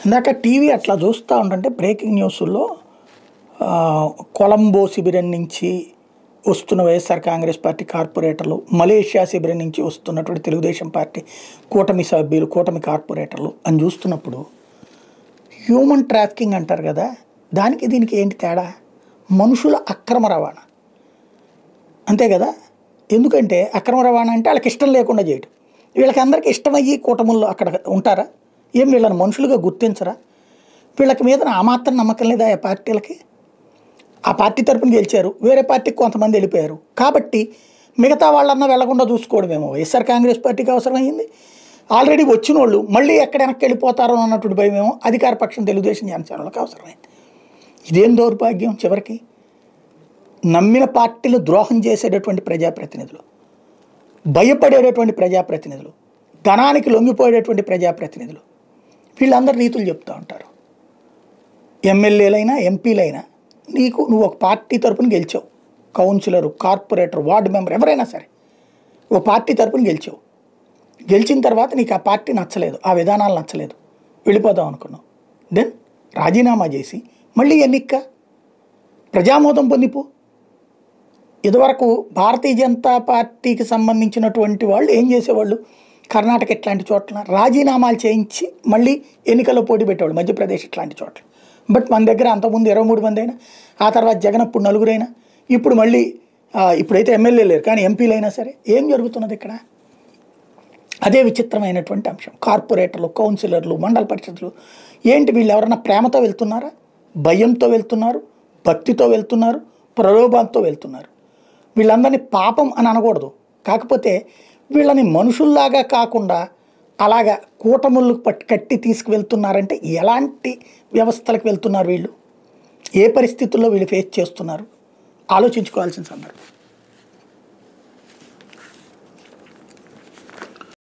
ఇందాక టీవీ అట్లా చూస్తూ ఉంటుంటే బ్రేకింగ్ న్యూస్లో కొలంబో శిబిరం నుంచి వస్తున్న వైఎస్ఆర్ కాంగ్రెస్ పార్టీ కార్పొరేటర్లు, మలేషియా శిబిరం నుంచి వస్తున్నటువంటి తెలుగుదేశం పార్టీ కూటమి సభ్యులు, కూటమి కార్పొరేటర్లు అని చూస్తున్నప్పుడు హ్యూమన్ ట్రాఫికింగ్ అంటారు కదా, దానికి దీనికి ఏంటి తేడా? మనుషుల అక్రమ రవాణా అంతే కదా. ఎందుకంటే అక్రమ రవాణా అంటే వాళ్ళకి ఇష్టం లేకుండా చేయటం. వీళ్ళకి అందరికీ ఇష్టమయ్యి కూటముల్లో అక్కడ ఉంటారా? ఏం వీళ్ళని మనుషులుగా గుర్తించరా? వీళ్ళకి మీద ఆ మాత్రం నమ్మకం లేదా? ఆ పార్టీలకి ఆ పార్టీ తరపున గెలిచారు, వేరే పార్టీకి కొంతమంది వెళ్ళిపోయారు కాబట్టి మిగతా వాళ్ళన్నా వెళ్లకుండా చూసుకోవడమేమో వైఎస్ఆర్ కాంగ్రెస్ పార్టీకి అవసరమైంది. ఆల్రెడీ వచ్చిన వాళ్ళు మళ్ళీ ఎక్కడ వెనక్కి వెళ్ళిపోతారో అన్నటువంటి భయమేమో అధికార పక్షం తెలుగుదేశం జనసేనలకు అవసరమైంది. ఇదేం దౌర్భాగ్యం! చివరికి నమ్మిన పార్టీలు ద్రోహం చేసేటటువంటి ప్రజాప్రతినిధులు, భయపడేటటువంటి ప్రజాప్రతినిధులు, ధనానికి లొంగిపోయేటటువంటి ప్రజాప్రతినిధులు, వీళ్ళందరూ రీతులు చెప్తూ ఉంటారు. ఎమ్మెల్యేలైనా ఎంపీలైనా నువ్వు ఒక పార్టీ తరపున గెలిచావు, కౌన్సిలరు, కార్పొరేటర్, వార్డు మెంబర్ ఎవరైనా సరే ఒక పార్టీ తరపున గెలిచావు. గెలిచిన తర్వాత నీకు ఆ పార్టీ నచ్చలేదు, ఆ విధానాలు నచ్చలేదు, వెళ్ళిపోదాం అనుకున్నావు. దెన్ రాజీనామా చేసి మళ్ళీ ఎన్నిక ప్రజామోదం పొందిపో. ఇదివరకు భారతీయ జనతా పార్టీకి సంబంధించినటువంటి వాళ్ళు ఏం చేసేవాళ్ళు? కర్ణాటక ఇట్లాంటి చోట్ల రాజీనామాలు చేయించి మళ్ళీ ఎన్నికల్లో పోటీ పెట్టేవాళ్ళు, మధ్యప్రదేశ్ ఇట్లాంటి చోట్ల. బట్ మన దగ్గర అంతకుముందు 23 మంది అయినా, ఆ తర్వాత జగన్ అప్పుడు 4 అయినా, ఇప్పుడు మళ్ళీ ఇప్పుడైతే ఎమ్మెల్యే లేరు కానీ ఎంపీలైనా సరే ఏం జరుగుతున్నది ఇక్కడ? అదే విచిత్రమైనటువంటి అంశం. కార్పొరేటర్లు, కౌన్సిలర్లు, మండల పరిషత్లు ఏంటి? వీళ్ళు ఎవరన్నా ప్రేమతో వెళ్తున్నారా? భయంతో వెళ్తున్నారు, భక్తితో వెళ్తున్నారు, ప్రలోభంతో వెళ్తున్నారు. వీళ్ళందరినీ పాపం అని అనకూడదు, కాకపోతే వీళ్ళని మనుషుల్లాగా కాకుండా అలాగా కూటములు కట్టి తీసుకువెళ్తున్నారంటే ఎలాంటి వ్యవస్థలకు వెళ్తున్నారు వీళ్ళు? ఏ పరిస్థితుల్లో వీళ్ళు ఫేస్ చేస్తున్నారు? ఆలోచించుకోవాల్సిన సందర్భం.